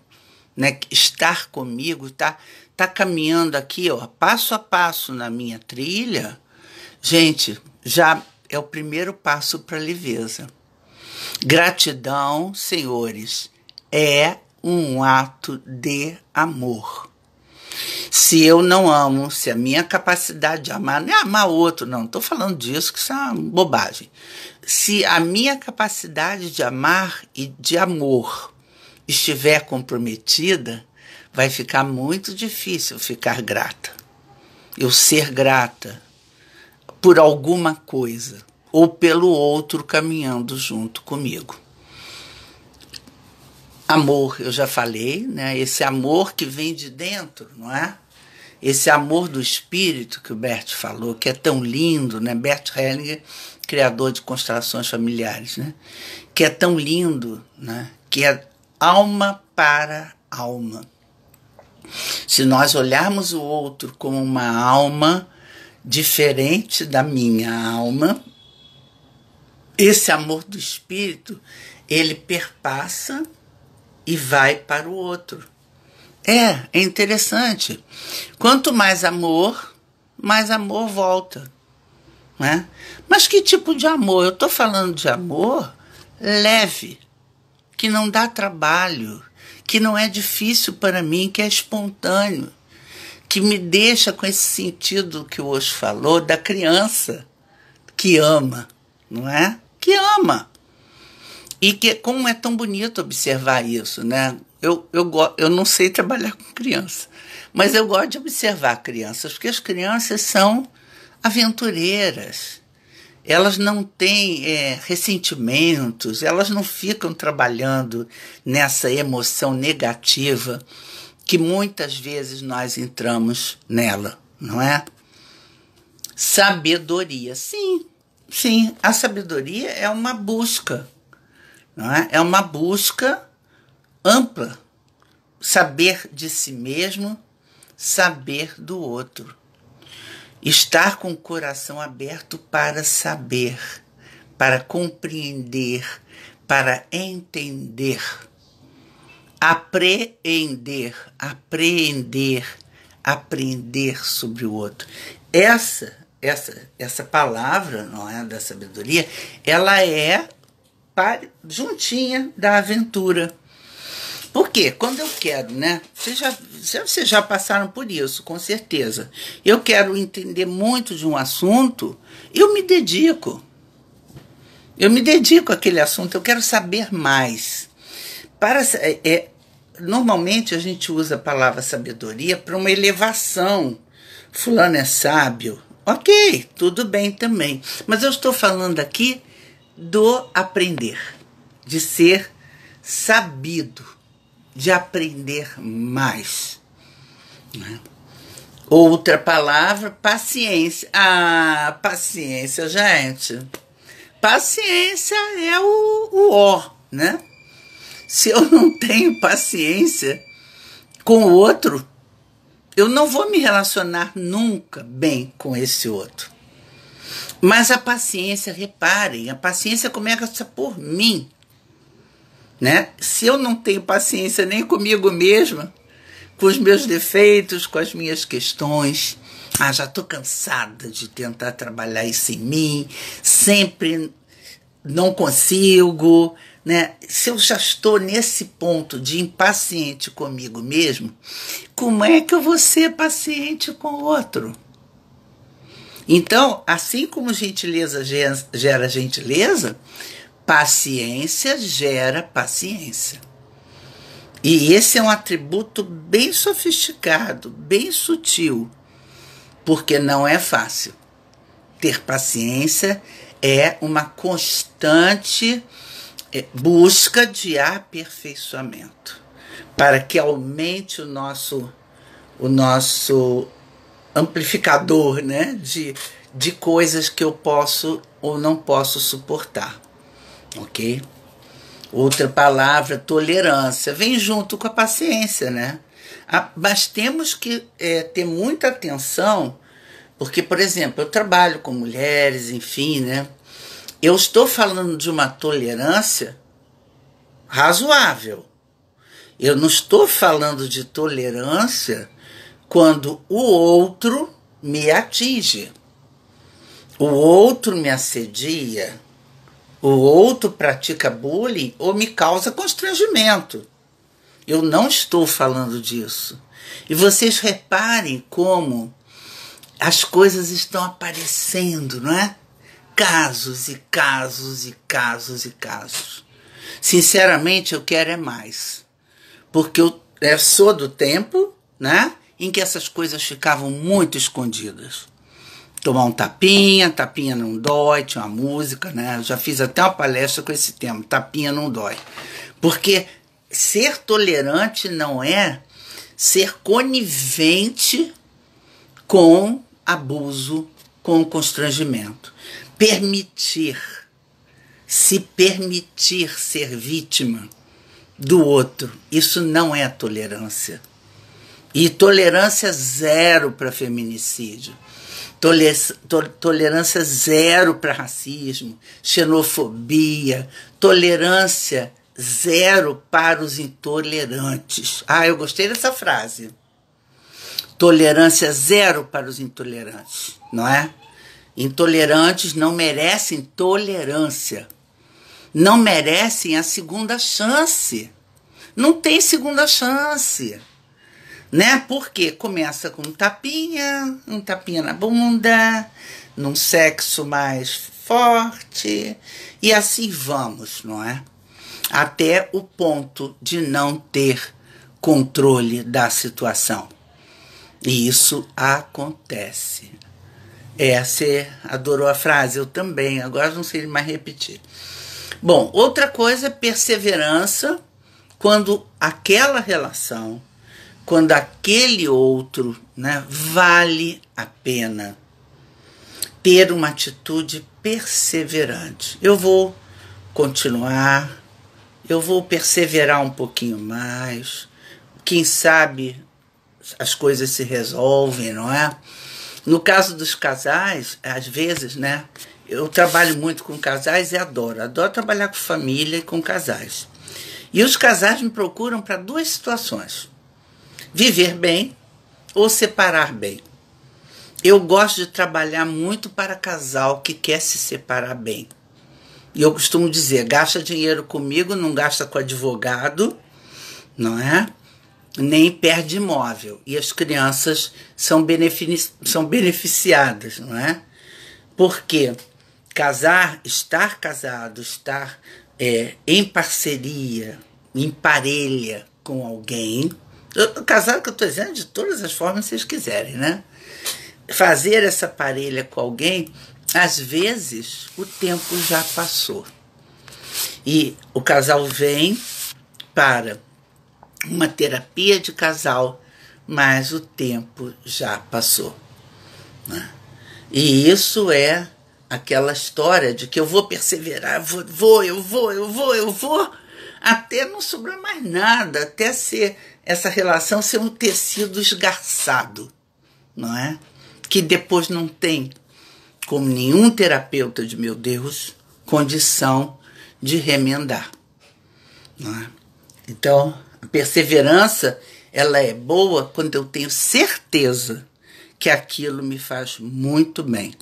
né, estar comigo, tá caminhando aqui, ó, passo a passo na minha trilha, gente, já é o primeiro passo para a leveza. Gratidão, senhores, é um ato de amor. Se eu não amo, se a minha capacidade de amar, não é amar o outro, não estou falando disso, que isso é uma bobagem. Se a minha capacidade de amar e de amor estiver comprometida, vai ficar muito difícil ficar grata. Eu ser grata por alguma coisa ou pelo outro caminhando junto comigo. Amor, eu já falei, né? Esse amor que vem de dentro, não é? Esse amor do espírito que o Bert falou, que é tão lindo, né? Bert Hellinger, criador de constelações familiares, né? Que é tão lindo, né? Que é alma para alma. Se nós olharmos o outro como uma alma diferente da minha alma, esse amor do espírito, ele perpassa e vai para o outro. É interessante. Quanto mais amor volta, né? Mas que tipo de amor? Eu estou falando de amor leve, que não dá trabalho, que não é difícil para mim, que é espontâneo, que me deixa com esse sentido que o Osho falou da criança que ama, não é? Que ama. E que como é tão bonito observar isso, né? eu não sei trabalhar com criança, mas eu gosto de observar crianças, porque as crianças são aventureiras. Elas não têm ressentimentos, elas não ficam trabalhando nessa emoção negativa que muitas vezes nós entramos nela, não é? Sabedoria. Sim, sim, a sabedoria é uma busca, não é? É uma busca ampla. Saber de si mesmo, saber do outro. Estar com o coração aberto para saber, para compreender, para entender. Apreender, aprender sobre o outro. Essa palavra, não é, da sabedoria, ela é juntinha da aventura. Por quê? Quando eu quero, né? Vocês já passaram por isso, com certeza. Eu quero entender muito de um assunto, eu me dedico. Eu me dedico àquele assunto, eu quero saber mais. Normalmente a gente usa a palavra sabedoria para uma elevação. Fulano é sábio. Ok, tudo bem também. Mas eu estou falando aqui do aprender, de ser sabido, de aprender mais. Né? Outra palavra, paciência. Ah, paciência, gente. Paciência é o ó, né? Se eu não tenho paciência com o outro, eu não vou me relacionar nunca bem com esse outro. Mas a paciência, reparem, a paciência começa por mim. Né? Se eu não tenho paciência nem comigo mesma, com os meus defeitos, com as minhas questões, já estou cansada de tentar trabalhar isso em mim, sempre não consigo, né? Se eu já estou nesse ponto de impaciente comigo mesmo, como é que eu vou ser paciente com o outro? Então, assim como gentileza gera gentileza, paciência gera paciência. E esse é um atributo bem sofisticado, bem sutil, porque não é fácil. Ter paciência é uma constante busca de aperfeiçoamento, para que aumente o nosso amplificador, né, de coisas que eu posso ou não posso suportar. Ok? Outra palavra, tolerância, vem junto com a paciência, né? Mas temos que ter muita atenção, porque, por exemplo, eu trabalho com mulheres, enfim, né? Eu estou falando de uma tolerância razoável. Eu não estou falando de tolerância quando o outro me atinge, o outro me assedia, o outro pratica bullying ou me causa constrangimento. Eu não estou falando disso. E vocês reparem como as coisas estão aparecendo, não é? Casos e casos e casos e casos. Sinceramente, eu quero é mais. Porque eu sou do tempo, né, em que essas coisas ficavam muito escondidas. Tomar um tapinha, tapinha não dói, tinha uma música, né? Eu já fiz até uma palestra com esse tema, tapinha não dói. Porque ser tolerante não é ser conivente com abuso, com constrangimento. Se permitir ser vítima do outro, isso não é tolerância. E tolerância zero para feminicídio. Tolerância zero para racismo, xenofobia, tolerância zero para os intolerantes. Eu gostei dessa frase. Tolerância zero para os intolerantes, não é? Intolerantes não merecem tolerância, não merecem a segunda chance. Não tem segunda chance. Né? Porque começa com um tapinha na bunda, num sexo mais forte, e assim vamos, não é? até o ponto de não ter controle da situação. E isso acontece. Você adorou a frase? Eu também, agora não sei mais repetir. Bom, outra coisa é perseverança quando aquela relação, quando aquele outro, né, vale a pena. Ter uma atitude perseverante. Eu vou continuar, eu vou perseverar um pouquinho mais. Quem sabe as coisas se resolvem, não é? No caso dos casais, às vezes, né? Eu trabalho muito com casais e adoro trabalhar com família e com casais. E os casais me procuram para duas situações: viver bem ou separar bem. Eu gosto de trabalhar muito para casal que quer se separar bem. E eu costumo dizer, gasta dinheiro comigo, não gasta com advogado, não é? Nem perde imóvel. E as crianças são beneficiadas, não é? Porque estar casado, estar em parceria, em parelha com alguém, casado que eu estou dizendo de todas as formas que vocês quiserem, né? Fazer essa parelha com alguém, às vezes o tempo já passou. E o casal vem para uma terapia de casal, mas o tempo já passou, né? E isso é aquela história de que eu vou perseverar, eu vou, até não sobrar mais nada, até essa relação ser um tecido esgarçado, não é? Que depois não tem, como nenhum terapeuta de meu Deus, condição de remendar, não é? Então, a perseverança, ela é boa quando eu tenho certeza que aquilo me faz muito bem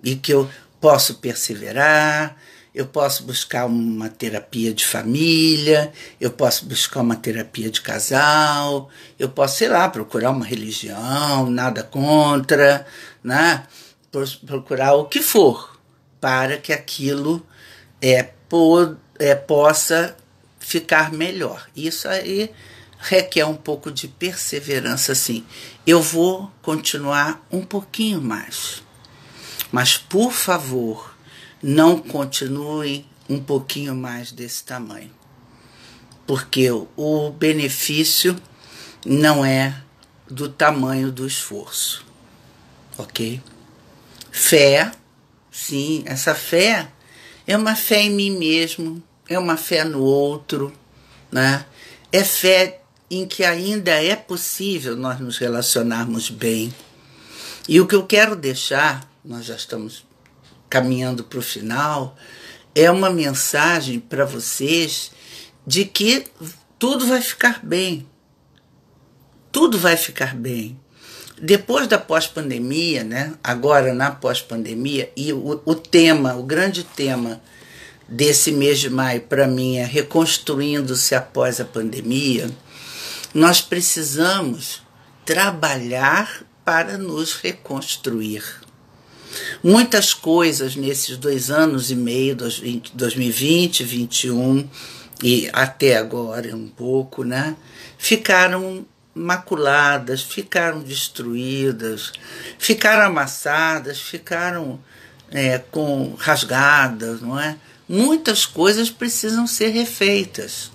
e que eu posso perseverar, eu posso buscar uma terapia de família, eu posso buscar uma terapia de casal, eu posso, sei lá, procurar uma religião, nada contra, né? Procurar o que for para que aquilo possa ficar melhor. Isso aí requer um pouco de perseverança, sim. Eu vou continuar um pouquinho mais. Mas, por favor, não continuem um pouquinho mais desse tamanho. Porque o benefício não é do tamanho do esforço. Ok? Fé, sim, essa fé é uma fé em mim mesmo, é uma fé no outro, né? É fé em que ainda é possível nós nos relacionarmos bem. E o que eu quero deixar, nós já estamos caminhando para o final, é uma mensagem para vocês de que tudo vai ficar bem. Tudo vai ficar bem. Depois da pós-pandemia, né? Agora na pós-pandemia, e o grande tema desse mês de maio para mim é reconstruindo-se após a pandemia, nós precisamos trabalhar para nos reconstruir. Muitas coisas nesses 2 anos e meio, 2020, 2021 e até agora um pouco, né, ficaram maculadas, ficaram destruídas, ficaram amassadas, ficaram rasgadas, não é? Muitas coisas precisam ser refeitas,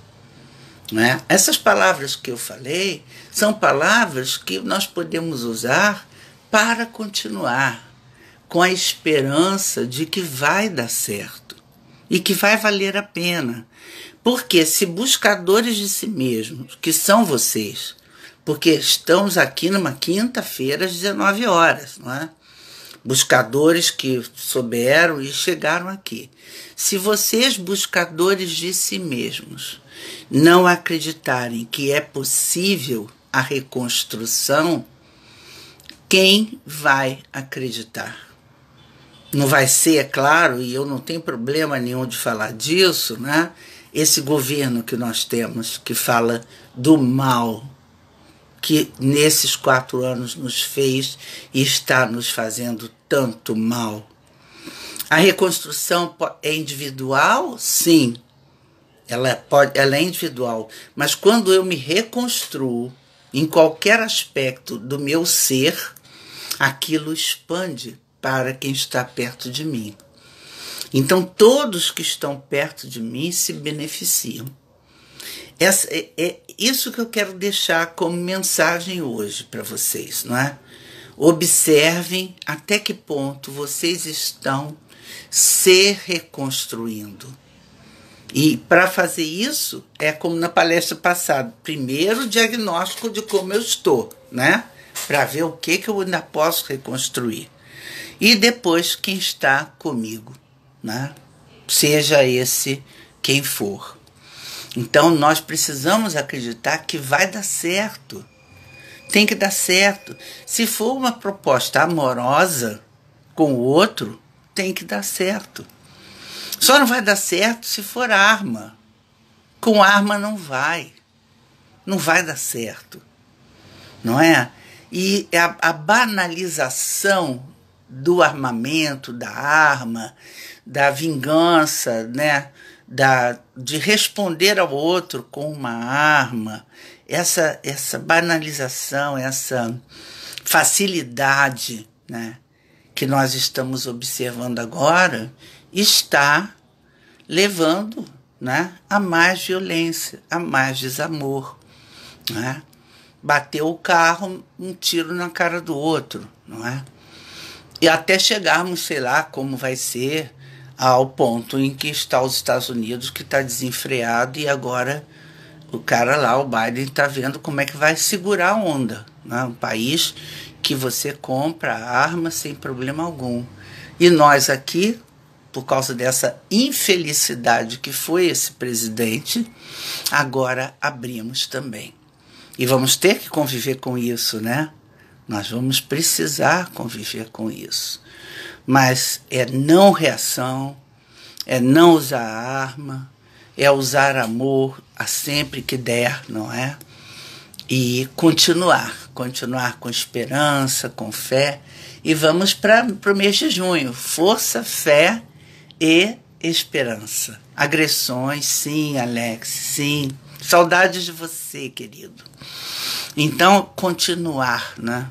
né? Essas palavras que eu falei são palavras que nós podemos usar para continuar com a esperança de que vai dar certo e que vai valer a pena. Porque se buscadores de si mesmos, que são vocês, porque estamos aqui numa quinta-feira às 19 horas, não é? Buscadores que souberam e chegaram aqui. Se vocês, buscadores de si mesmos, não acreditarem que é possível a reconstrução, quem vai acreditar? Não vai ser, é claro, e eu não tenho problema nenhum de falar disso, né? Esse governo que nós temos, que fala do mal, que nesses 4 anos nos fez e está nos fazendo tanto mal. A reconstrução é individual? Sim. ela é individual, mas quando eu me reconstruo em qualquer aspecto do meu ser, aquilo expande para quem está perto de mim. Então, todos que estão perto de mim se beneficiam. É isso que eu quero deixar como mensagem hoje para vocês, não é? Observem até que ponto vocês estão se reconstruindo. E para fazer isso, é como na palestra passada. Primeiro, o diagnóstico de como eu estou, né? Para ver o que eu ainda posso reconstruir. E depois, quem está comigo, né? Seja esse quem for. Então, nós precisamos acreditar que vai dar certo. Tem que dar certo. Se for uma proposta amorosa com o outro, tem que dar certo. Só não vai dar certo se for arma. Com arma não vai. Não vai dar certo. Não é? E a banalização do armamento, da arma, da vingança, né? De responder ao outro com uma arma, essa banalização, essa facilidade, né, que nós estamos observando agora, está levando, né, a mais violência, a mais desamor. Né? Bateu o carro, um tiro na cara do outro, não é? E até chegarmos, sei lá, como vai ser, ao ponto em que está os Estados Unidos, que está desenfreado, e agora o cara lá, o Biden, está vendo como é que vai segurar a onda. Né? Um país que você compra arma sem problema algum. E nós aqui, por causa dessa infelicidade que foi esse presidente, agora abrimos também. E vamos ter que conviver com isso, né? Nós vamos precisar conviver com isso. Mas é não reação, é não usar arma, é usar amor a sempre que der, não é? E continuar com esperança, com fé. E vamos para o mês de junho. Força, fé e esperança. Agressões, sim, Alex, sim. Saudades de você, querido. Então, continuar, né?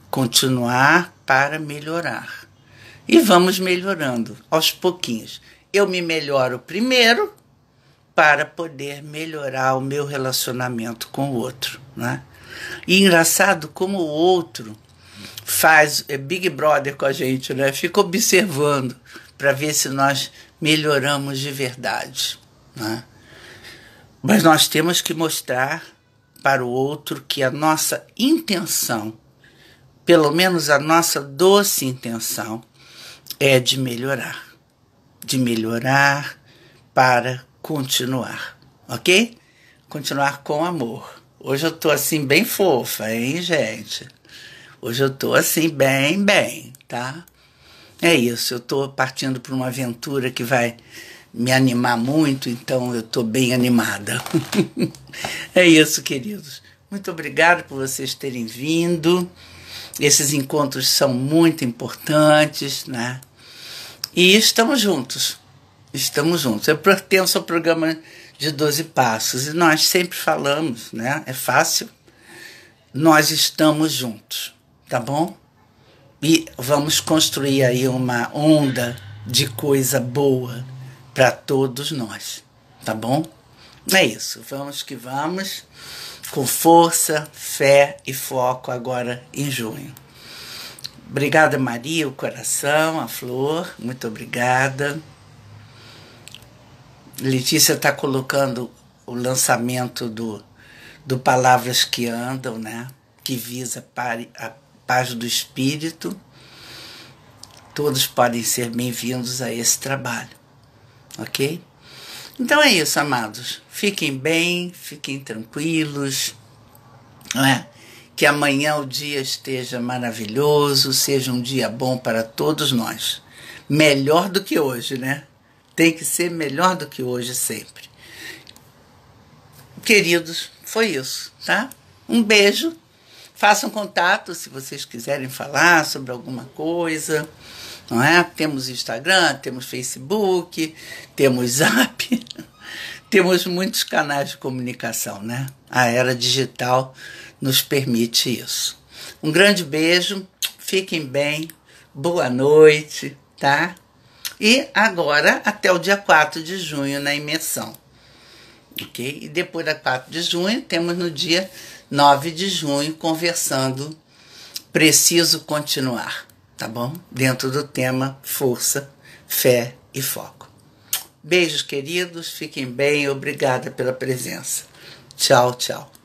Continuar para melhorar. E vamos melhorando aos pouquinhos. Eu me melhoro primeiro para poder melhorar o meu relacionamento com o outro, né? E engraçado como o outro faz Big Brother com a gente, né? Fica observando para ver se nós melhoramos de verdade, né? Mas nós temos que mostrar para o outro que a nossa intenção, pelo menos a nossa doce intenção, é de melhorar para continuar, ok? Continuar com amor. Hoje eu tô assim bem fofa, hein, gente? Hoje eu tô assim bem, tá? É isso, eu tô partindo para uma aventura que vai me animar muito, então eu tô bem animada. É isso, queridos. Muito obrigado por vocês terem vindo. Esses encontros são muito importantes, né? E estamos juntos. Eu pertenço ao programa de 12 Passos e nós sempre falamos, né? É fácil. Nós estamos juntos, tá bom? E vamos construir aí uma onda de coisa boa para todos nós, tá bom? É isso, vamos que vamos, com força, fé e foco agora em junho. Obrigada, Maria, o coração, a flor, muito obrigada. Letícia está colocando o lançamento do Palavras que Andam, né? Que visa a paz do espírito. Todos podem ser bem-vindos a esse trabalho, ok? Então é isso, amados. Fiquem bem, fiquem tranquilos, não é? Que amanhã o dia esteja maravilhoso, seja um dia bom para todos nós. Melhor do que hoje, né? Tem que ser melhor do que hoje sempre. Queridos, foi isso, tá? Um beijo. Façam contato se vocês quiserem falar sobre alguma coisa, não é? Temos Instagram, temos Facebook, temos Zap, temos muitos canais de comunicação, né? A era digital nos permite isso. Um grande beijo, fiquem bem, boa noite, tá? E agora até o dia 4 de junho na imersão, ok? E depois da 4 de junho, temos no dia 9 de junho conversando Preciso Continuar, tá bom? Dentro do tema Força, Fé e Foco. Beijos, queridos, fiquem bem, obrigada pela presença. Tchau, tchau.